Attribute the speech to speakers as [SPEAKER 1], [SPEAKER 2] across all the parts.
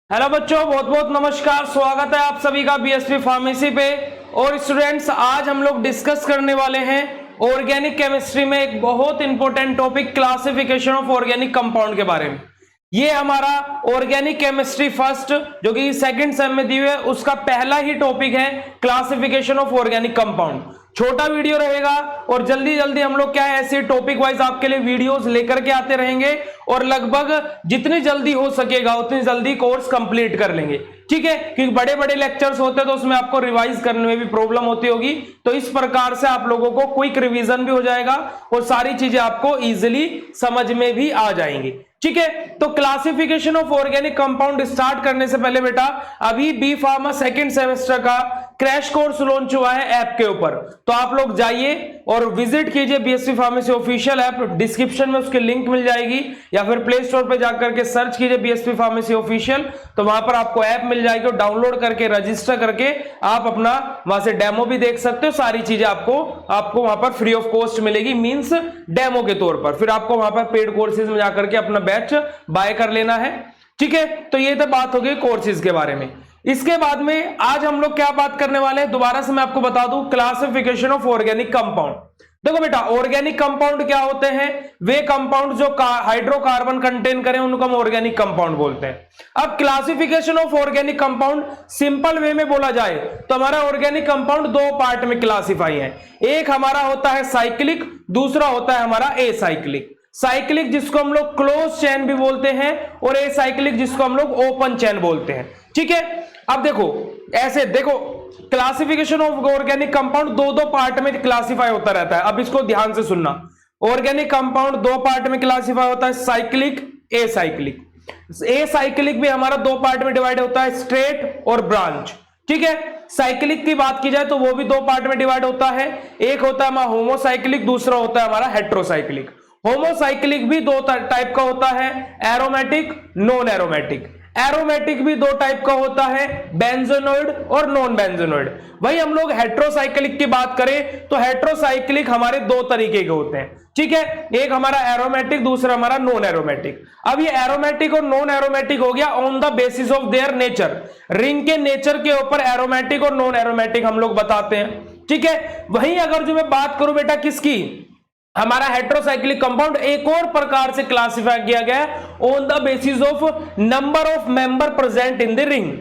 [SPEAKER 1] Hello बच्चों, बहुत बहुत नमस्कार। स्वागत है आप सभी का बीएसपी फार्मेसी पे। और स्टूडेंट्स, आज हम लोग डिस्कस करने वाले हैं ऑर्गेनिक केमिस्ट्री में एक बहुत important topic classification of organic compound के बारे में। ये हमारा ऑर्गेनिक केमिस्ट्री फर्स्ट जो कि सेकंड सेम में दी हुई है, उसका पहला ही टॉपिक है क्लासिफिकेशन ऑफ ऑर्गेनिक कंपाउंड। छोटा वीडियो रहेगा और जल्दी जल्दी हम लोग क्या है ऐसे टॉपिक वाइज आपके लिए वीडियोस लेकर के आते रहेंगे और लगभग जितनी जल्दी हो सकेगा उतनी जल्दी कोर्स कंप्लीट कर लेंगे, ठीक है। क्योंकि बड़े बड़े लेक्चर्स होते हैं तो उसमें आपको रिवाइज करने में भी प्रॉब्लम होती होगी, तो इस प्रकार से आप लोगों को क्विक रिवीजन भी हो जाएगा और सारी चीजें आपको इजीली समझ में भी आ जाएंगी, ठीक है। तो classification of organic compound start करने से पहले बेटा, अभी बी फार्मा सेकंड सेमेस्टर का क्रैश कोर्स लॉन्च हुआ है ऐप के ऊपर, तो आप लोग जाइए और विजिट कीजिए BSP pharmacy official app. Description में उसकी लिंक मिल जाएगी या फिर प्ले स्टोर पे जाकर के सर्च कीजिए बीएसपी फार्मेसी ऑफिशियल, तो वहां पर आपको ऐप मिल जाएगी और डाउनलोड करके रजिस्टर करके आप अपना वहां से डेमो भी देख सकते हो। सारी चीजें आपको वहां पर फ्री ऑफ कॉस्ट मिलेगी, मींस डेमो के तौर पर। फिर आपको वहां पर पेड कोर्सेज में जाकर के अपना बैच बाय कर लेना है, ठीक है। तो ये तो बात हो गई कोर्सेज के बारे में। इसके बाद में आज हम लोग क्या बात करने वाले हैं, दोबारा से मैं आपको बता दूं, क्लासिफिकेशन ऑफ ऑर्गेनिक कंपाउंड। देखो बेटा, ऑर्गेनिक कंपाउंड क्या होते हैं? वे कंपाउंड जो हाइड्रोकार्बन कंटेन करें उनको हम ऑर्गेनिक कंपाउंड बोलते हैं। अब classification of organic compound simple way में बोला जाए तो हमारा ऑर्गेनिक कंपाउंड दो पार्ट में क्लासिफाई है। एक हमारा होता है साइक्लिक, दूसरा होता है हमारा एसाइक्लिक। साइक्लिक जिसको हम लोग क्लोज चेन भी बोलते हैं और एसाइक्लिक जिसको हम लोग ओपन चेन बोलते हैं, ठीक है। अब देखो, ऐसे देखो, क्लासिफिकेशन ऑफ ऑर्गेनिक कंपाउंड दो दो पार्ट में क्लासिफाई होता रहता है। अब इसको ध्यान से सुनना, ऑर्गेनिक कंपाउंड दो पार्ट में क्लासिफाई होता है, साइक्लिक, एसाइक्लिक। एसाइक्लिक भी हमारा दो पार्ट में डिवाइड होता है, स्ट्रेट और ब्रांच, ठीक है। साइक्लिक की बात की जाए तो वो भी दो पार्ट में डिवाइड होता है, एक होता है हमारा होमोसाइक्लिक, दूसरा होता है हमारा हेट्रोसाइक्लिक। होमोसाइक्लिक भी दो टाइप का होता है, एरोमेटिक, नॉन एरोमेटिक। एरोमेटिक भी दो टाइप का होता है, बेंजोनोइड और नॉन बेंजोनोइड। वही हम लोग हेट्रोसाइक्लिक की बात करें तो हेट्रोसाइक्लिक हमारे दो तरीके के होते हैं, ठीक है। एक हमारा एरोमेटिक, दूसरा हमारा नॉन एरोमेटिक। अब ये एरोमेटिक और नॉन एरोमेटिक हो गया on the basis of their nature. Ring के नेचर के ऊपर एरोमेटिक और नॉन एरोमेटिक हम लोग बताते हैं, ठीक है। वहीं अगर जो मैं बात करूं बेटा किसकी, हमारा हेट्रोसाइक्लिक कंपाउंड एक और प्रकार से क्लासिफाई किया गया है on the basis of number of member present in the ring.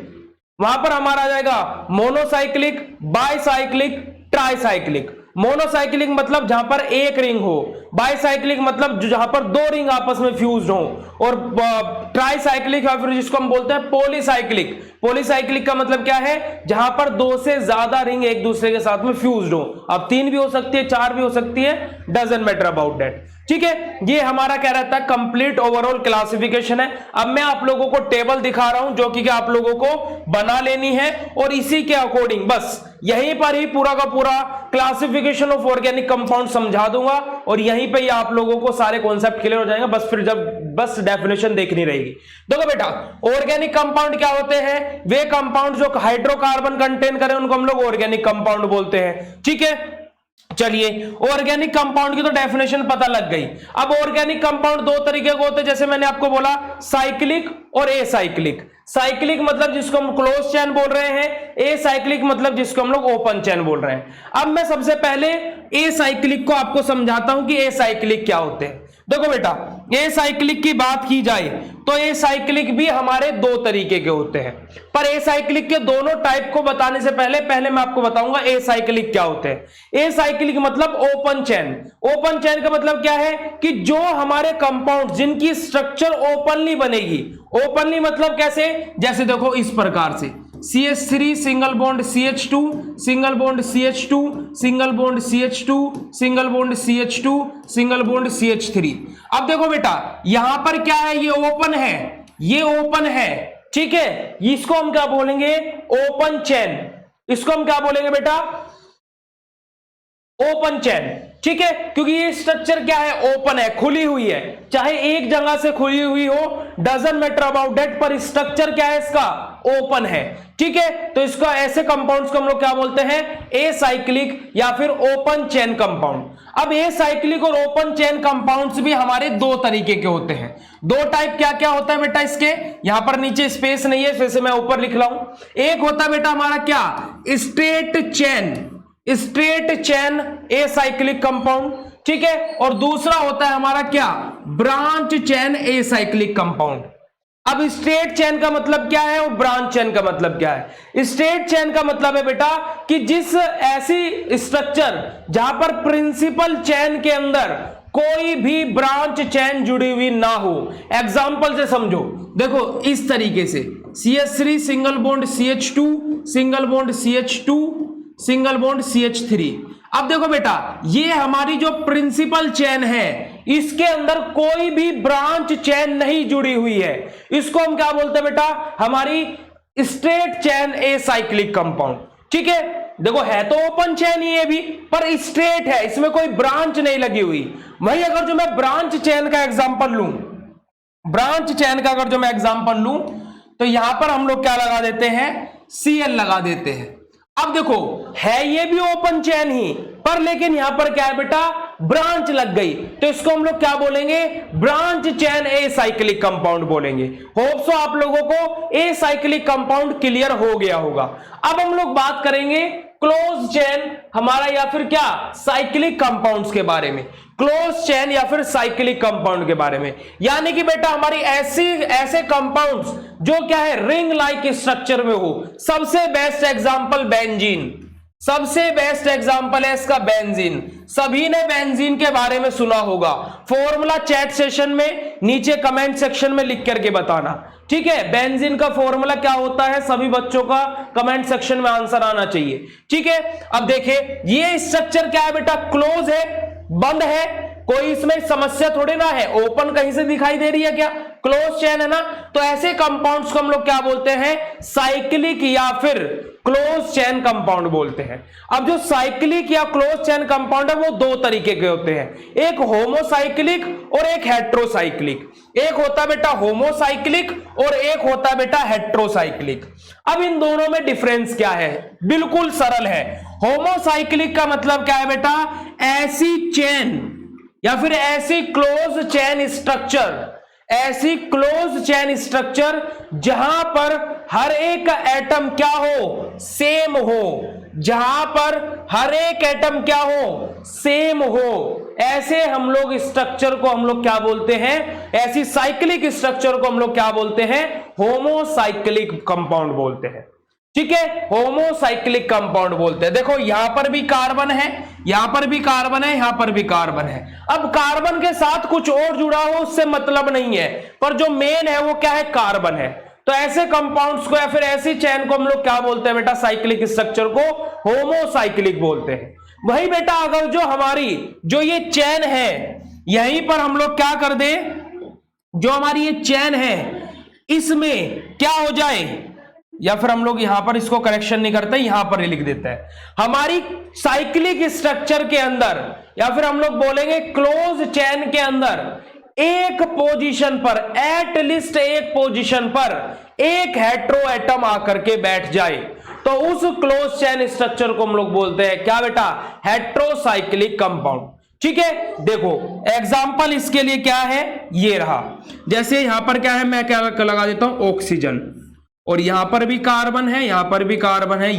[SPEAKER 1] वहां पर हमारा आ जाएगा मोनोसाइक्लिक, बाइसाइक्लिक, ट्राइसाइक्लिक। मोनोसाइक्लिक मतलब जहां पर एक रिंग हो, बाइसाइक्लिक मतलब जहां पर दो रिंग आपस में फ्यूज्ड हो, और ट्राइसाइक्लिक या फिर जिसको हम बोलते हैं पॉलीसाइक्लिक। पॉलीसाइक्लिक का मतलब क्या है, जहां पर दो से ज्यादा रिंग एक दूसरे के साथ में फ्यूज्ड हो। अब तीन भी हो सकती है, चार भी हो सकती है, डजंट मैटर अबाउट दैट, ठीक है। ये हमारा क्या रहता है, कंप्लीट ओवरऑल क्लासिफिकेशन है। अब मैं आप लोगों को टेबल दिखा रहा हूं जो कि आप लोगों को बना लेनी है और इसी के अकॉर्डिंग बस यहीं पर ही पूरा का पूरा क्लासिफिकेशन ऑफ ऑर्गेनिक कंपाउंड समझा दूंगा और यहीं पे ही आप लोगों को सारे कॉन्सेप्ट क्लियर हो जाएंगे। बस फिर जब बस डेफिनेशन देखनी रहेगी। देखो बेटा, ऑर्गेनिक कंपाउंड क्या होते हैं? वे कंपाउंड जो हाइड्रोकार्बन कंटेन करें उनको हम लोग ऑर्गेनिक कंपाउंड बोलते हैं, ठीक है। चलिए, ऑर्गेनिक कंपाउंड की तो डेफिनेशन पता लग गई। अब ऑर्गेनिक कंपाउंड दो तरीके के होते हैं, जैसे मैंने आपको बोला, साइक्लिक और एसाइक्लिक। साइक्लिक मतलब जिसको हम क्लोज चेन बोल रहे हैं, एसाइक्लिक मतलब जिसको हम लोग ओपन चेन बोल रहे हैं। अब मैं सबसे पहले एसाइक्लिक को आपको समझाता हूं कि एसाइक्लिक क्या होते हैं। देखो बेटा, एसाइक्लिक की बात की जाए तो एसाइक्लिक भी हमारे दो तरीके के होते हैं, पर एसाइक्लिक के दोनों टाइप को बताने से पहले मैं आपको बताऊंगा एसाइक्लिक क्या होते हैं। एसाइक्लिक मतलब ओपन चेन। ओपन चेन का मतलब क्या है कि जो हमारे कंपाउंड जिनकी स्ट्रक्चर ओपनली बनेगी। ओपनली मतलब कैसे, जैसे देखो इस प्रकार से CH3 single bond CH2, single bond CH2, single bond CH2, single bond CH2, single bond CH3। अब देखो बेटा, यहां पर क्या है, ये ओपन है, ये ओपन है, ठीक है। इसको हम क्या बोलेंगे, ओपन चेन। इसको हम क्या बोलेंगे बेटा, ओपन चेन, ठीक है। क्योंकि ये स्ट्रक्चर क्या है, ओपन है, खुली हुई है, चाहे एक जगह से खुली हुई हो, डजंट मैटर अबाउट दैट, पर स्ट्रक्चर क्या है इसका, ओपन है, ठीक है। तो इसका ऐसे कंपाउंड्स को हम लोग क्या बोलते हैं, एसाइक्लिक या फिर ओपन चेन कंपाउंड। अब एसाइक्लिक और ओपन चेन कंपाउंड्स भी हमारे दो तरीके के होते हैं। दो टाइप क्या क्या होता है बेटा इसके, यहां पर नीचे स्पेस नहीं है, वैसे मैं ऊपर लिख रहा हूं। एक होता है बेटा हमारा क्या, स्ट्रेट चेन एसाइक्लिक कंपाउंड, ठीक है, और दूसरा होता है हमारा क्या, ब्रांच चेन एसाइक्लिक कंपाउंड। अब स्ट्रेट चेन का मतलब क्या है और ब्रांच चेन का मतलब क्या है। स्ट्रेट चेन का मतलब है बेटा कि जिस ऐसी स्ट्रक्चर जहां पर प्रिंसिपल चेन के अंदर कोई भी ब्रांच चेन जुड़ी हुई ना हो। एग्जांपल से समझो, देखो इस तरीके से CH3 single bond CH2 single bond CH2 single bond CH3। अब देखो बेटा ये हमारी जो प्रिंसिपल चेन है इसके अंदर कोई भी ब्रांच चेन नहीं जुड़ी हुई है, इसको हम क्या बोलते हैं बेटा, हमारी स्ट्रेट चेन एसाइक्लिक कंपाउंड। ठीक है, देखो है तो ओपन चेन ही है भी, पर स्ट्रेट है, इसमें कोई ब्रांच नहीं लगी हुई। वही अगर जो मैं ब्रांच चेन का एग्जांपल लूं, ब्रांच चेन का अगर जो मैं एग्जांपल लूं तो यहां पर हम लोग क्या लगा देते हैं, Cl लगा देते हैं। अब देखो है ये भी ओपन चेन ही, पर लेकिन यहां पर क्या है बेटा, ब्रांच लग गई, तो इसको हम लोग क्या बोलेंगे, ब्रांच चेन एसाइक्लिक कंपाउंड बोलेंगे। होप सो आप लोगों को एसाइक्लिक कंपाउंड क्लियर हो गया होगा। अब हम लोग बात करेंगे क्लोज चेन हमारा या फिर क्या, साइक्लिक कंपाउंड्स के बारे में, क्लोज चेन या फिर साइक्लिक कंपाउंड के बारे में। यानी कि बेटा हमारी ऐसे कंपाउंड्स जो क्या है, रिंग लाइक स्ट्रक्चर में हो। सबसे बेस्ट एग्जांपल बेंजीन, सबसे बेस्ट एग्जांपल है इसका बेंजीन। सभी ने बेंजीन के बारे में सुना होगा। फॉर्मूला चैट सेशन में नीचे कमेंट सेक्शन में लिख करके बताना, ठीक है। बेंजीन का फॉर्मूला क्या होता है, सभी बच्चों का कमेंट सेक्शन में आंसर आना चाहिए, ठीक है। अब देखिए ये स्ट्रक्चर क्या है बेटा, क्लोज है, बंद है, कोई इसमें समस्या थोड़ी ना है। ओपन कहीं से दिखाई दे रही है क्या, क्लोज चेन है ना। तो ऐसे कंपाउंड्स को हम लोग क्या बोलते हैं, साइक्लिक या फिर क्लोज चेन कंपाउंड बोलते हैं। अब जो साइक्लिक या क्लोज चेन कंपाउंड है वो दो तरीके के होते हैं, एक होमोसाइक्लिक और एक हेट्रोसाइक्लिक। एक होता है बेटा होमोसाइक्लिक और एक होता है बेटा हेट्रोसाइक्लिक। अब इन दोनों में डिफरेंस क्या है, बिल्कुल सरल है। होमोसाइक्लिक का मतलब क्या है बेटा, ऐसी चेन या फिर ऐसी क्लोज चेन स्ट्रक्चर, ऐसी क्लोज चेन स्ट्रक्चर जहां पर हर एक एटम क्या हो, सेम हो, जहां पर हर एक एटम क्या हो, सेम हो। ऐसे हम लोग स्ट्रक्चर को हम लोग क्या बोलते हैं, ऐसी साइक्लिक स्ट्रक्चर को हम लोग क्या बोलते हैं, होमोसाइक्लिक कंपाउंड बोलते हैं, ठीक है, होमोसाइक्लिक कंपाउंड बोलते हैं। देखो यहां पर भी कार्बन है, यहां पर भी कार्बन है, यहां पर भी कार्बन है। अब कार्बन के साथ कुछ और जुड़ा हो उससे मतलब नहीं है, पर जो मेन है वो क्या है, कार्बन है। तो ऐसे कंपाउंड्स को या फिर ऐसी चेन को हम लोग क्या बोलते हैं बेटा, साइक्लिक स्ट्रक्चर को होमोसाइक्लिक बोलते हैं। वही बेटा अगर जो हमारी जो ये चेन है यहीं पर हम लोग क्या कर दे, जो हमारी ये चेन है इसमें क्या हो जाए, या फिर हम लोग यहां पर इसको करेक्शन नहीं करते, यहां पर ही लिख देते हैं, हमारी साइक्लिक स्ट्रक्चर के अंदर या फिर हम लोग बोलेंगे क्लोज चेन के अंदर एक पोजीशन पर, एट लीस्ट एक पोजीशन पर एक हेट्रो एटम आकर के बैठ जाए तो उस क्लोज चेन स्ट्रक्चर को हम लोग बोलते हैं क्या बेटा, हेट्रोसाइक्लिक कंपाउंड, ठीक है। देखो एग्जांपल इसके लिए क्या है, ये रहा, जैसे यहां पर क्या है, मैं क्या लगा देता हूं, ऑक्सीजन, और यहां पर भी कार्बन है, यहां पर भी कार्बन है,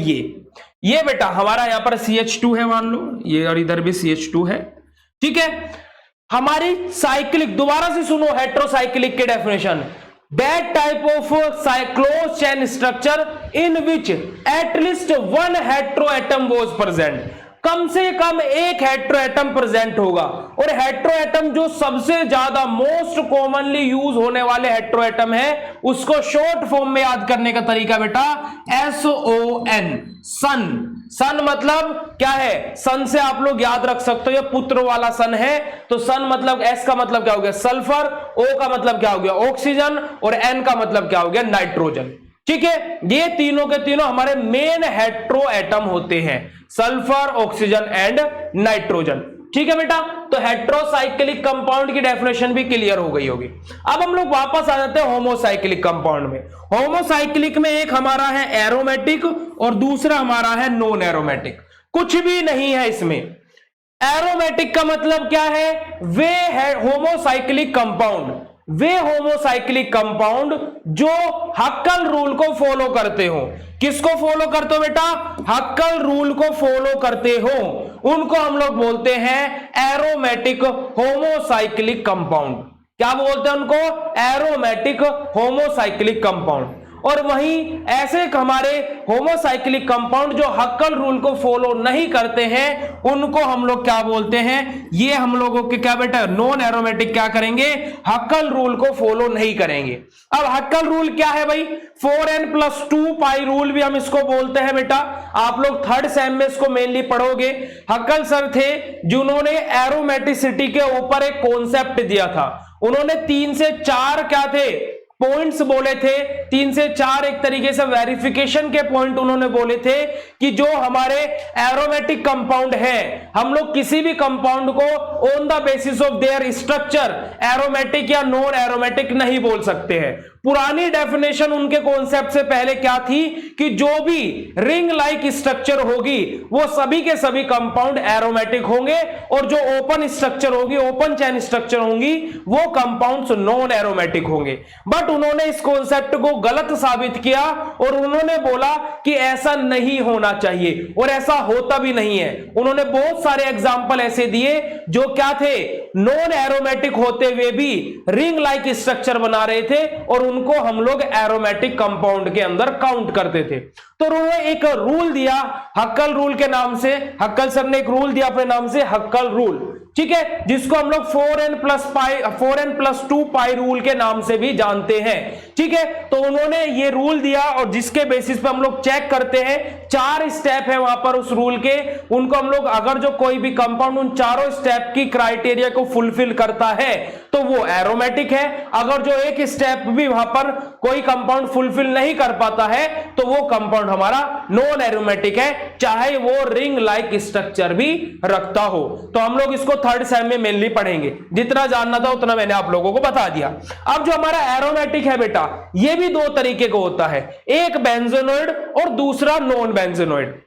[SPEAKER 1] ये बेटा हमारा यहां पर CH2 है मान लो, ये और इधर भी CH2 है, ठीक है। हमारी साइक्लिक, दोबारा से सुनो हेट्रोसाइक्लिक के definition, that type of close chain structure in which at least one hetero atom was present, कम से कम एक हेट्रो एटम प्रेजेंट होगा। और हेट्रो एटम जो सबसे ज्यादा मोस्ट कॉमनली यूज होने वाले हेट्रो एटम है उसको शॉर्ट फॉर्म में याद करने का तरीका बेटा SON, सन। सन मतलब क्या है, सन से आप लोग याद रख सकते हो ये पुत्र वाला सन है, तो सन मतलब S का मतलब क्या हो गया, सल्फर, O का मतलब क्या हो गया, ऑक्सीजन, और N का मतलब क्या हो गया, नाइट्रोजन, ठीक है। ये तीनों के तीनों हमारे मेन हेट्रो एटम होते हैं, सल्फर, ऑक्सीजन एंड नाइट्रोजन, ठीक है बेटा। तो हेट्रोसाइक्लिक कंपाउंड की डेफिनेशन भी क्लियर हो गई होगी। अब हम लोग वापस आ जाते हैं होमोसाइक्लिक कंपाउंड में। होमोसाइक्लिक में एक हमारा है एरोमेटिक और दूसरा हमारा है नॉन एरोमेटिक, कुछ भी नहीं है इसमें। एरोमेटिक का मतलब क्या है? वे है होमोसाइक्लिक कंपाउंड, वे होमोसाइक्लिक कंपाउंड जो हक्कल रूल को फॉलो करते हो। किसको फॉलो करते हो बेटा? हक्कल रूल को फॉलो करते हो, उनको हम लोग बोलते हैं एरोमेटिक होमोसाइक्लिक कंपाउंड। क्या बोलते हैं उनको? Aromatic homocyclic compound. और वहीं ऐसे हमारे होमोसाइक्लिक कंपाउंड जो हक्कल रूल को फॉलो नहीं करते हैं, उनको हम लोग क्या बोलते हैं? ये हम लोगों के क्या बेटा? नॉन एरोमेटिक क्या करेंगे? हक्कल रूल को फॉलो नहीं करेंगे। अब हक्कल रूल क्या है भाई? 4n+2 पाई रूल भी हम इसको बोलते हैं बेटा। आप लोग थर्ड सेम में इसको मेनली पढ़ोगे। हक्कल सर थे जिन्होंने एरोमेटिसिटी के ऊपर एक कॉन्सेप्ट दिया था। उन्होंने 3 से 4 क्या थे? पॉइंट्स बोले थे। 3 से 4 एक तरीके से वेरिफिकेशन के पॉइंट उन्होंने बोले थे कि जो हमारे एरोमेटिक कंपाउंड है, हम लोग किसी भी कंपाउंड को on the basis of their structure aromatic या नॉन एरोमेटिक नहीं बोल सकते हैं। पुरानी डेफिनेशन उनके कॉन्सेप्ट से पहले क्या थी कि जो भी रिंग लाइक स्ट्रक्चर होगी वो सभी के सभी कंपाउंड एरोमेटिक होंगे, और जो ओपन स्ट्रक्चर होगी, ओपन चेन स्ट्रक्चर होंगी, वो कंपाउंड्स नॉन एरोमेटिक होंगे। बट उन्होंने इस कॉन्सेप्ट को गलत साबित किया और उन्होंने बोला कि ऐसा नहीं होना चाहिए, और ऐसा होता भी नहीं है। उन्होंने बहुत सारे एग्जांपल ऐसे दिए जो क्या थे? नॉन एरोमेटिक होते हुए भी रिंग लाइक स्ट्रक्चर बना रहे थे, और उनको हम लोग एरोमेटिक कंपाउंड के अंदर काउंट करते थे। तो उन्होंने एक रूल दिया हक्कल रूल के नाम से। हक्कल सर ने एक रूल दिया अपने नाम से, हक्कल रूल, ठीक है, जिसको हम लोग 4n+2 पाई रूल के नाम से भी जानते हैं। ठीक है, तो उन्होंने ये रूल दिया और जिसके बेसिस पे हम लोग चेक करते हैं, 4 स्टेप है वहां पर उस रूल के। उनको हम लोग अगर जो कोई भी कंपाउंड उन चारों स्टेप की क्राइटेरिया को फुलफिल करता है तो वो एरोमेटिक है। अगर जो एक स्टेप भी वहां पर कोई कंपाउंड फुलफिल नहीं कर पाता है तो वो कंपाउंड हमारा नॉन एरोमेटिक है, चाहे वो रिंग लाइक स्ट्रक्चर भी रखता हो। तो हम लोग इसको थर्ड सेम में मेनली पढ़ेंगे। जितना जानना था उतना मैंने आप लोगों को बता दिया। अब जो हमारा एरोमेटिक है बेटा, ये भी 2 तरीके का होता है, एक बेंजोनोइड और दूसरा नॉन बेंजोनोइड।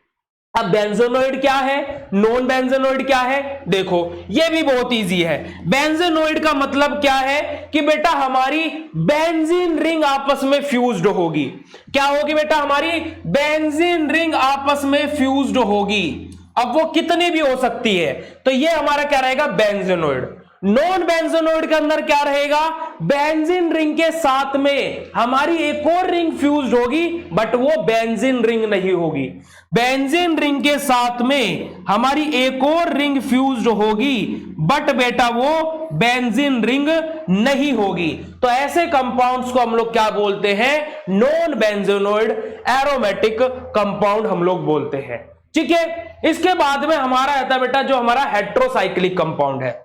[SPEAKER 1] अब बेंजोनोइड क्या है, नॉन बेंजोनोइड क्या है? देखो ये भी बहुत इजी है। बेंजोनोइड का मतलब क्या है कि बेटा हमारी बेंजीन रिंग आपस में फ्यूज्ड होगी। क्या होगी बेटा? हमारी बेंजीन रिंग आपस में फ्यूज्ड होगी। अब वो कितनी भी हो सकती है, तो ये हमारा क्या रहेगा? बेंजोनोइड। नॉन बेंजोनोइड के अंदर क्या रहेगा? बेंजीन रिंग के साथ में हमारी एक और रिंग फ्यूज्ड होगी, बट वो बेंजीन रिंग नहीं होगी। बेंजीन रिंग के साथ में हमारी एक और रिंग फ्यूज्ड होगी, बट बेटा वो बेंजीन रिंग नहीं होगी। तो ऐसे कंपाउंड्स को हम लोग क्या बोलते हैं? नॉन बेंजोनोइड एरोमेटिक कंपाउंड हम लोग बोलते हैं। ठीक है, इसके बाद में हमारा आता है बेटा जो हमारा हेट्रोसाइक्लिक कंपाउंड है।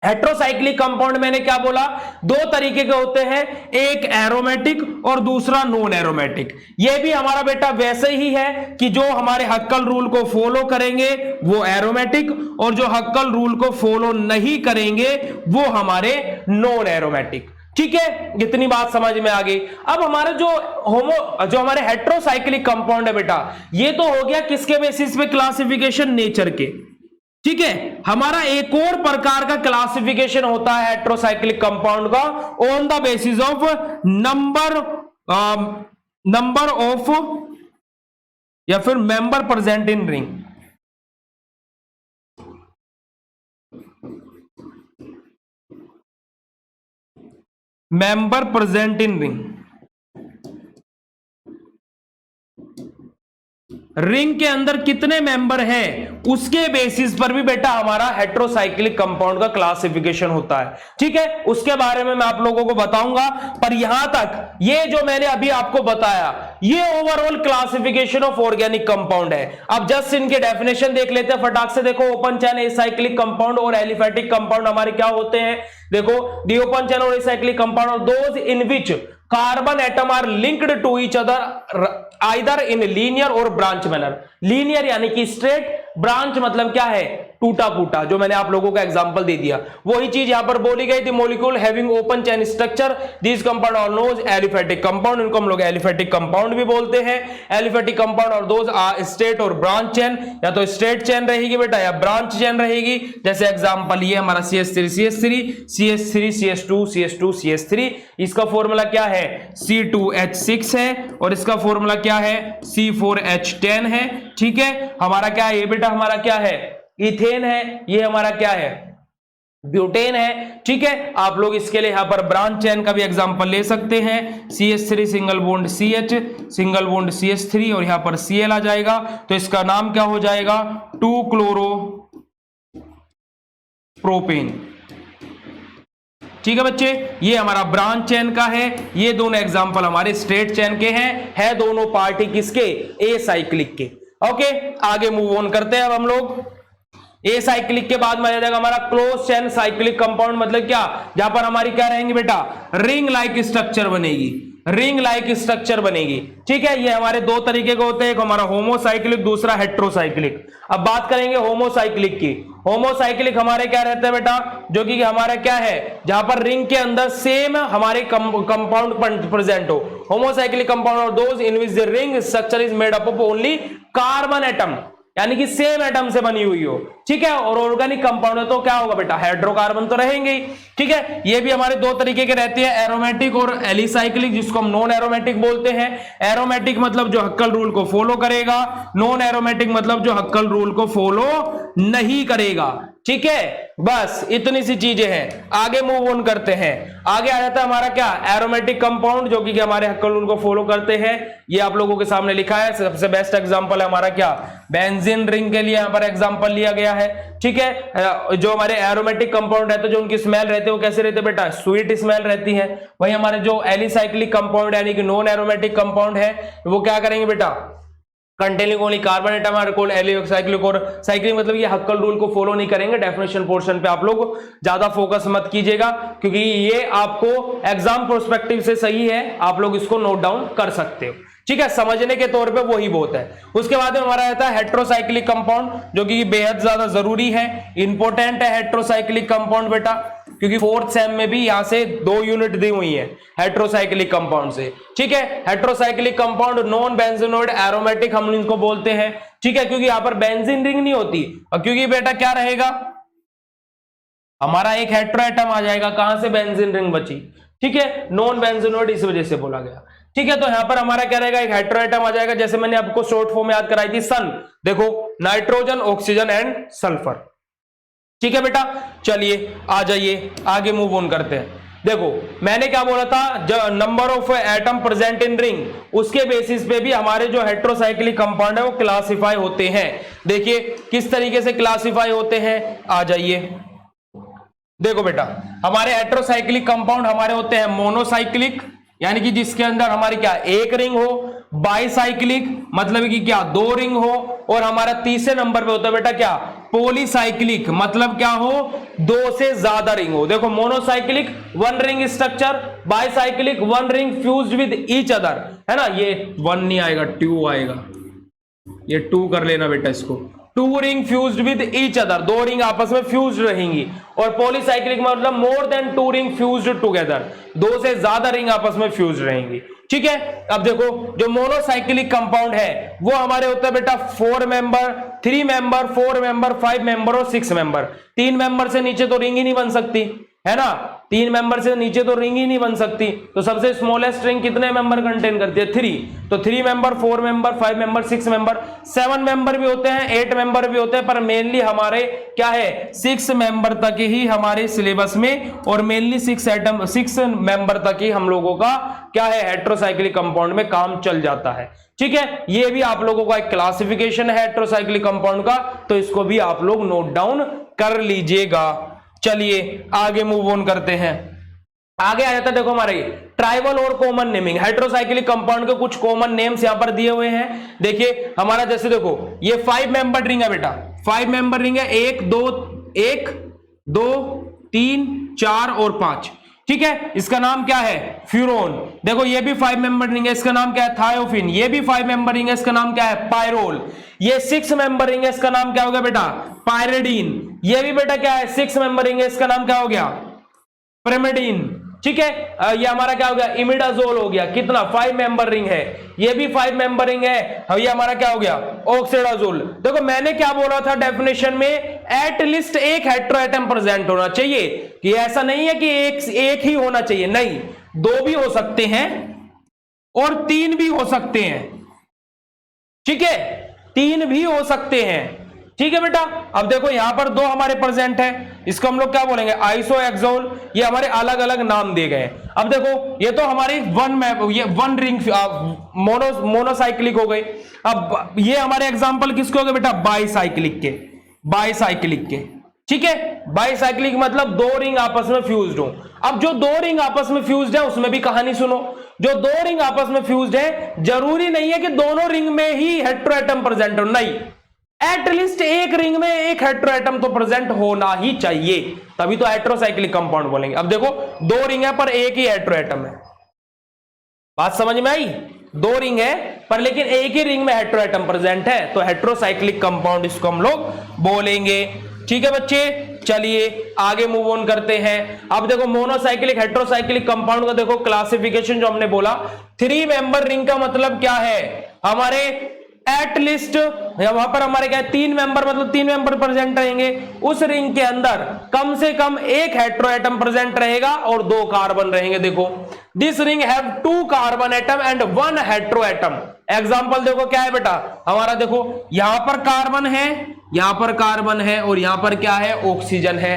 [SPEAKER 1] हेट्रोसाइक्लिक कंपाउंड मैंने क्या बोला? 2 तरीके के होते हैं, एक एरोमेटिक और दूसरा नॉन एरोमेटिक। ये भी हमारा बेटा वैसे ही है कि जो हमारे हक्कल रूल को फॉलो करेंगे वो एरोमेटिक, और जो हक्कल रूल को फॉलो नहीं करेंगे वो हमारे नॉन एरोमेटिक। ठीक है, इतनी बात समझ में आ गई। अब हमारे जो हमारे हेट्रोसाइक्लिक कंपाउंड है बेटा, ये तो हो गया किसके बेसिस पे? क्लासिफिकेशन नेचर के। ठीक है, हमारा एक और प्रकार का क्लासिफिकेशन होता है हेट्रोसाइक्लिक कंपाउंड का, on the basis of number of या फिर member present in ring. Member present in ring, ring के अंदर कितने मेंबर हैं उसके बेसिस पर भी बेटा हमारा हेट्रोसाइक्लिक कंपाउंड का क्लासिफिकेशन होता है। ठीक है, उसके बारे में मैं आप लोगों को बताऊंगा, पर यहां तक ये जो मैंने अभी आपको बताया ये overall classification of organic compound है। अब जस्ट इनके डेफिनेशन देख लेते हैं फटाक से। देखो, ओपन चेन एसाइक्लिक कंपाउंड और एलिफेटिक कंपाउंड हमारे क्या होते हैं? देखो, the open chain or acyclic compound और those in which carbon atom are linked to each other either in linear or branch manner. Linear यानी कि स्ट्रेट, ब्रांच मतलब क्या है, टूटा फूटा, जो मैंने आप लोगों को एग्जांपल दे दिया वही चीज यहां पर बोली गई थी। Molecule having open chain structure, this compound are known as aliphatic compound, इनको हम लोग एलिफेटिक कंपाउंड भी बोलते हैं। एलिफेटिक कंपाउंड और those are straight or branch chain, या तो स्ट्रेट चेन रहेगी बेटा या ब्रांच चेन रहेगी। जैसे एग्जांपल ये हमारा CH3 CH3 CH3 CH2 CH2 CH3, इसका फॉर्मूला क्या है, C2H6 है, और इसका फॉर्मूला क्या है, C4H10 है। ठीक है, हमारा क्या है ये बेटा, हमारा क्या है, इथेन है, ये हमारा क्या है, ब्यूटेन है। ठीक है, आप लोग इसके लिए यहां पर ब्रांच चेन का भी एग्जांपल ले सकते हैं। CH3 single bond CH, single bond CH3 और यहां पर Cl आ जाएगा, तो इसका नाम क्या हो जाएगा, 2 क्लोरो प्रोपेन। ठीक है बच्चे, ये हमारा ब्रांच चेन का है, ये दोनों एग्जांपल हमारे स्ट्रेट चेन के हैं, है दोनों पार्टी किसके, ए साइक्लिक के। ओके, आगे मूव ऑन करते हैं अब हम लोग। ए साइक्लिक के बाद में आ जाएगा हमारा क्लोज चेन साइक्लिक कंपाउंड, मतलब क्या, जहां पर हमारी क्या रहेंगी बेटा, रिंग लाइक स्ट्रक्चर बनेगी, रिंग लाइक स्ट्रक्चर बनेगी। ठीक है, ये हमारे दो तरीके के होते हैं, एक हमारा होमोसाइक्लिक, दूसरा हेट्रोसाइक्लिक। अब बात करेंगे होमोसाइक्लिक की। होमोसाइक्लिक हमारे क्या रहते हैं बेटा, जो कि हमारा क्या है, जहां पर रिंग के अंदर सेम हमारे कंपाउंड प्रेजेंट हो। होमोसाइक्लिक कंपाउंड और those in which the ring structure is made up of only carbon atom, यानी कि सेम एटम से बनी हुई हो। ठीक है, और ऑर्गेनिक कंपाउंड है तो क्या होगा बेटा, हाइड्रोकार्बन तो रहेंगे ही। ठीक है, ये भी हमारे दो तरीके के रहते हैं, एरोमेटिक और एलिसाइक्लिक, जिसको हम नॉन एरोमेटिक बोलते हैं। एरोमेटिक मतलब जो हक्कल रूल को फॉलो करेगा, नॉन एरोमेटिक मतलब जो हक्कल रूल को फॉलो नहीं करेगा। ठीक है, बस इतनी सी चीजें हैं। आगे मूव ऑन करते हैं, आगे आ जाता है हमारा क्या, एरोमेटिक कंपाउंड, जो कि हमारे हक्कल रूल को फॉलो करते हैं। ये आप लोगों के सामने लिखा है, सबसे बेस्ट एग्जांपल है हमारा क्या, बेंजीन रिंग के लिए यहां पर एग्जांपल लिया गया है। ठीक है, जो हमारे एरोमेटिक कंपाउंड है तो जो उनकी स्मेल रहती है वो कैसे रहते हैं बेटा, स्वीट स्मेल रहती है। वही हमारे जो एलिसाइक्लिक कंपाउंड यानी कि नॉन एरोमेटिक कंपाउंड है वो क्या करेंगे बेटा, containing only carbon atom are called alicyclic. और साइक्लिक मतलब ये हक्कल रूल को फॉलो नहीं करेंगे। डेफिनेशन पोर्शन पे आप लोग ज्यादा फोकस मत कीजिएगा, क्योंकि ये आपको एग्जाम प्रोस्पेक्टिव से सही है, आप लोग इसको नोट डाउन कर सकते हो। ठीक है, समझने के तौर पे वही बहुत है। उसके बाद में हमारा रहता है हेट्रोसाइक्लिक कंपाउंड, जो कि बेहद ज्यादा जरूरी है, इंपॉर्टेंट है हेट्रोसाइक्लिक कंपाउंड बेटा, क्योंकि फोर्थ सेम में भी यहां से 2 यूनिट दी हुई है हेट्रोसाइक्लिक कंपाउंड से। ठीक है, heterocyclic compound non benzenoid aromatic हम इनको बोलते हैं। ठीक है, क्योंकि यहां पर बेंजीन रिंग नहीं होती, और क्योंकि बेटा क्या रहेगा, हमारा एक हेट्रो एटम आ जाएगा, कहां से बेंजीन रिंग बची। ठीक है, नॉन बेंजीनोइड इस वजह से बोला गया। ठीक है, तो यहां पर हमारा क्या रहेगा, एक हेट्रो एटम आ जाएगा, जैसे मैंने आपको शॉर्ट फॉर्म में याद कराई थी, सन। देखो, नाइट्रोजन, ऑक्सीजन एंड सल्फर। ठीक है बेटा, चलिए आ जाइए आगे मूव ऑन करते हैं। देखो, मैंने क्या बोला था, number of atom present in ring, उसके बेसिस पे भी हमारे जो हेट्रोसाइक्लिक कंपाउंड है वो क्लासिफाई होते हैं। देखिए किस तरीके से क्लासिफाई होते हैं, आ जाइए। देखो बेटा, हमारे हेट्रोसाइक्लिक कंपाउंड हमारे होते हैं मोनोसाइक्लिक, यानी कि जिसके अंदर हमारी क्या एक रिंग हो, बाईसाइक्लिक मतलब कि क्या 2 रिंग हो, और हमारा तीसरे नंबर पे होता है बेटा क्या, पॉलीसाइक्लिक मतलब क्या हो, 2 से ज्यादा रिंग हो। देखो, monocyclic 1 ring structure, bicyclic 1 ring fused with each other, है ना, ये 1 नहीं आएगा 2 आएगा, ये 2 कर लेना बेटा इसको। 2 ring fused with each other, 2 ring आपस में फ्यूज्ड रहेंगी। और पॉलीसाइक्लिक मतलब more than 2 ring fused together, 2 से ज्यादा रिंग आपस में फ्यूज्ड रहेंगी। ठीक है, अब देखो जो मोनोसाइक्लिक कंपाउंड है वो हमारे होता है बेटा 4 मेंबर, 3 मेंबर, 4 मेंबर, 5 मेंबर और 6 मेंबर। 3 मेंबर से नीचे तो रिंग ही नहीं बन सकती, है ना, 3 मेंबर से नीचे तो रिंग ही नहीं बन सकती। तो सबसे स्मॉलेस्ट रिंग कितने मेंबर कंटेन करती है, 3। तो 3 member, 4 member, 5 member, 6 member, 7 member भी होते हैं, 8 मेंबर भी होते हैं, पर मेनली हमारे क्या है 6 मेंबर तक ही हमारे सिलेबस में, और मेनली 6 मेंबर तक ही हम लोगों का क्या है हेट्रोसाइक्लिक कंपाउंड में काम चल जाता है। ठीक है, ये भी आप लोगों का एक क्लासिफिकेशन है हेट्रोसाइक्लिक कंपाउंड का, तो इसको भी आप लोग नोट डाउन कर लीजिएगा। चलिए आगे मूव ऑन करते हैं। आगे आ जाता है, देखो हमारे ट्राइबल और कॉमन नेमिंग, हेट्रोसाइक्लिक कंपाउंड के कुछ कॉमन नेम्स यहां पर दिए हुए हैं। देखिए हमारा जैसे देखो ये 5 मेंबर रिंग है बेटा, 5 मेंबर रिंग है, 1 2 3 4 और 5। ठीक है, इसका नाम क्या है, फ्यूरोन। देखो ये भी 5 मेंबर रिंग है, इसका नाम क्या है, थायोफिन। ये भी 5 मेंबर रिंग है, इसका नाम क्या है, पायरोल। ये 6 मेंबर रिंग है, इसका नाम क्या हो गया बेटा, पायरिडीन। ये भी बेटा क्या है, 6 मेंबर रिंग है, इसका नाम क्या हो गया, पिरिमिडीन। ठीक है, ये हमारा क्या हो गया, इमिडाजोल हो गया। कितना, 5 मेंबर रिंग है। ये भी 5 मेंबर रिंग है, ये हमारा क्या हो गया, ऑक्सीडाजोल। देखो मैंने क्या बोला था डेफिनेशन में, एट लीस्ट एक हेटेरोएटम प्रेजेंट होना चाहिए, कि ऐसा नहीं है कि एक ही होना चाहिए, नहीं, 2 भी हो सकते हैं और 3 भी हो सकते हैं। ठीक है, 3 भी हो सकते हैं। ठीक है बेटा, अब देखो यहां पर 2 हमारे प्रेजेंट है, इसको हम लोग क्या बोलेंगे, आइसोएक्सोल। ये हमारे अलग अलग नाम दिए गए। अब देखो ये तो हमारी वन रिंग मोनोसाइक्लिक हो गई। अब ये हमारे एग्जांपल किसके हो गए बेटा, बाईसाइक्लिक के। ठीक है, बाईसाइक्लिक मतलब 2 रिंग आपस में फ्यूज्ड हो। अब जो 2 रिंग आपस में फ्यूज्ड है उसमें भी कहानी सुनो। जो 2 रिंग आपस में फ्यूज्ड है, जरूरी नहीं है कि दोनों रिंग में ही हेटेरोएटम प्रेजेंट हो, नहीं, एटलीस्ट एक रिंग में एक हेटेरोएटम तो प्रेजेंट होना ही चाहिए, तभी तो हेटेरोसाइक्लिक कंपाउंड बोलेंगे। अब देखो 2 रिंग है पर एक ही हेटेरोएटम है, बात समझ में आई। 2 रिंग है पर लेकिन एक ही रिंग में हेटेरोएटम प्रेजेंट है, तो हेटेरोसाइक्लिक कंपाउंड इसको हम लोग बोलेंगे। ठीक है बच्चे, चलिए आगे मूव ऑन करते हैं। अब देखो मोनोसाइक्लिक हेटेरोसाइक्लिक कंपाउंड का देखो क्लासिफिकेशन जो हमने बोला, 3 मेंबर रिंग का मतलब क्या है, हमारे एटलीस्ट वहां पर हमारे क्या है, 3 मेंबर मतलब 3 मेंबर प्रेजेंट रहेंगे। उस रिंग के अंदर कम से कम एक हेटेरोएटम प्रेजेंट रहेगा और 2 कार्बन रहेंगे। देखो this ring have 2 carbon atom and 1 heteroatom. Example देखो क्या है बेटा, हमारा देखो यहां पर कार्बन है, यहां पर कार्बन है और यहां पर क्या है, ऑक्सीजन है।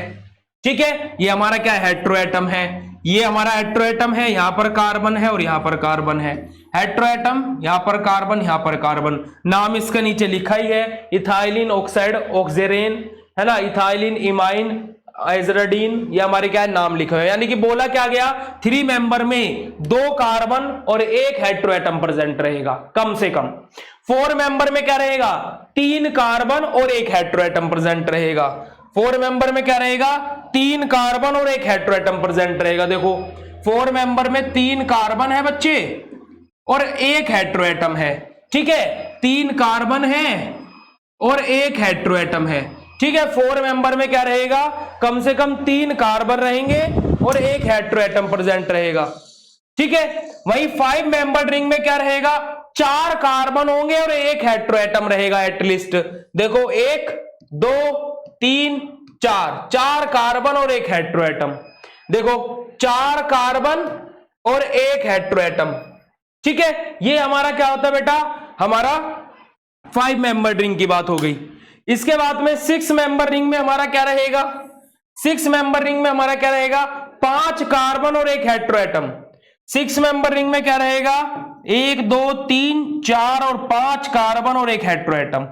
[SPEAKER 1] ठीक है, ये हमारा क्या है, हेटेरोएटम है। ये हमारा हेटेरोएटम है, यहां पर कार्बन है और यहां पर कार्बन है। हेटेरोएटम, यहां पर कार्बन, यहां पर कार्बन। नाम इसका नीचे लिखा ही है, इथाइलिन ऑक्साइड ऑक्सीरेन, है ना, इथाइलिन इमाइन आइजराडीन, ये हमारे क्या है, नाम लिखा है। यानी कि बोला क्या गया, 3 मेंबर में 2 कार्बन और 1 हेटेरोएटम प्रेजेंट रहेगा कम से कम। 4 मेंबर में क्या रहेगा, 3 कार्बन और 1 हेटेरोएटम प्रेजेंट रहेगा। 4 मेंबर में क्या रहेगा, 3 कार्बन और 1 हेटेरोएटम प्रेजेंट रहेगा। देखो 4 मेंबर में 3 कार्बन है बच्चे और 1 हेटेरोएटम है। ठीक है, 3 कार्बन है और 1 हेटेरोएटम है। ठीक है, 4 मेंबर में क्या रहेगा, कम से कम 3 कार्बन रहेंगे और 1 हेटेरोएटम प्रेजेंट रहेगा। ठीक है, वही 5 मेंबर रिंग में क्या रहेगा, 4 कार्बन होंगे और 1 हेटेरोएटम रहेगा एटलीस्ट। देखो 1 2 3 4 कार्बन और 1 हेटेरोएटम। देखो 4 कार्बन और 1 हेटेरोएटम। ठीक है, ये हमारा क्या होता है बेटा, हमारा 5 मेंबर रिंग की बात हो गई। इसके बाद में 6 मेंबर रिंग में हमारा क्या रहेगा, 6 मेंबर रिंग में हमारा क्या रहेगा, 5 कार्बन और 1 हेटेरोएटम। 6 मेंबर रिंग में क्या रहेगा, 1 2 3 4 और 5 कार्बन और 1 हेटेरोएटम।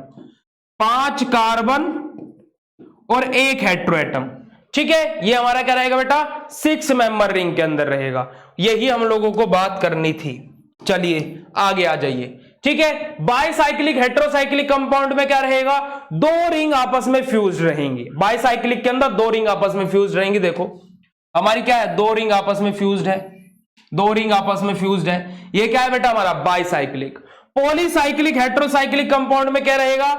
[SPEAKER 1] 5 कार्बन और 1 हेटेरोएटम। ठीक है, ये हमारा क्या रहेगा बेटा, 6 मेंबर रिंग के अंदर रहेगा। यही हम लोगों को बात करनी थी। चलिए आगे आ जाइए। ठीक है, बाईसाइक्लिक हेटेरोसाइक्लिक कंपाउंड में क्या रहेगा, 2 रिंग आपस में फ्यूज रहेंगे। बाईसाइक्लिक के अंदर 2 रिंग आपस में फ्यूज रहेंगी। देखो हमारी क्या है, 2 रिंग आपस में फ्यूज्ड है, 2 रिंग आपस में फ्यूज्ड है। ये क्या है बेटा, हमारा बाईसाइक्लिक। पॉलीसाइक्लिक हेटेरोसाइक्लिक कंपाउंड में क्या रहेगा,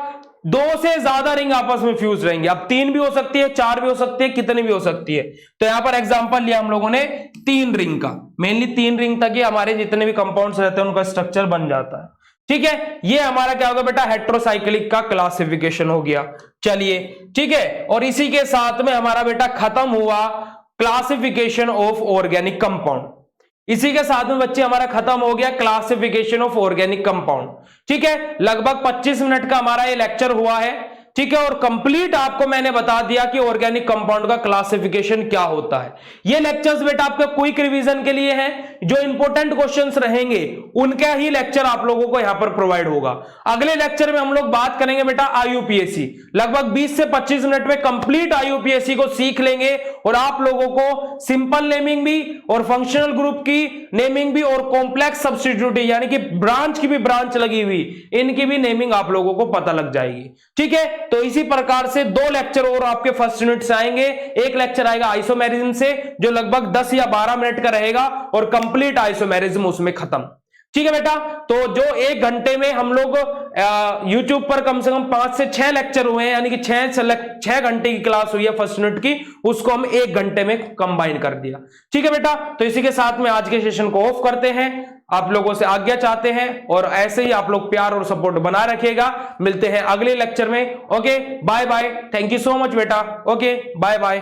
[SPEAKER 1] 2 से ज्यादा रिंग आपस में फ्यूज रहेंगे। अब 3 भी हो सकती है, 4 भी हो सकती है, कितनी भी हो सकती है। तो यहां पर एग्जांपल लिया हम लोगों ने 3 रिंग का, मेनली 3 रिंग तक ही हमारे जितने भी कंपाउंड्स रहते हैं उनका स्ट्रक्चर बन जाता है। ठीक है, ये हमारा क्या होगा बेटा, हेटेरोसाइक्लिक का क्लासिफिकेशन हो गया। चलिए ठीक है, और इसी के साथ में हमारा बेटा खत्म हुआ क्लासिफिकेशन ऑफ ऑर्गेनिक कंपाउंड। इसी के साथ में बच्चे हमारा खत्म हो गया क्लासिफिकेशन ऑफ ऑर्गेनिक कंपाउंड। ठीक है, लगभग 25 मिनट का हमारा ये लेक्चर हुआ है। ठीक है, और कंप्लीट आपको मैंने बता दिया कि ऑर्गेनिक कंपाउंड का क्लासिफिकेशन क्या होता है। ये लेक्चर्स बेटा आपके क्विक रिवीजन के लिए हैं, जो इंपॉर्टेंट क्वेश्चंस रहेंगे उनका ही लेक्चर आप लोगों को यहां पर प्रोवाइड होगा। अगले लेक्चर में हम लोग बात करेंगे बेटा आईयूपीएससी, लगभग 20 से 25 मिनट में कंप्लीट आईयूपीएससी को सीख लेंगे और आप लोगों को सिंपल नेमिंग भी और फंक्शनल ग्रुप की नेमिंग भी और कॉम्प्लेक्स सब्स्टिट्यूटिव यानी कि ब्रांच की भी ब्रांच लगी हुई, इनकी भी नेमिंग आप लोगों को पता लग जाएगी। ठीक है, तो इसी प्रकार से 2 लेक्चर और आपके फर्स्ट यूनिट से आएंगे। एक लेक्चर आएगा आइसोमेरिज्म से जो लगभग 10 या 12 मिनट का रहेगा और कंप्लीट आइसोमेरिज्म उसमें खत्म। ठीक है बेटा, तो जो 1 घंटे में हम लोग YouTube पर कम से कम 5 से 6 लेक्चर हुए हैं, यानी कि 6 घंटे की क्लास हुई है फर्स्ट यूनिट की, उसको हम 1 घंटे में कंबाइन कर दिया। ठीक है बेटा, तो इसी के साथ में आज के सेशन को ऑफ करते हैं। आप लोगों से आज्ञा चाहते हैं और ऐसे ही आप लोग प्यार और सपोर्ट बना रखिएगा। मिलते हैं अगले लेक्चर में। Okay, bye bye, thank you so much बेटा। Okay, bye bye.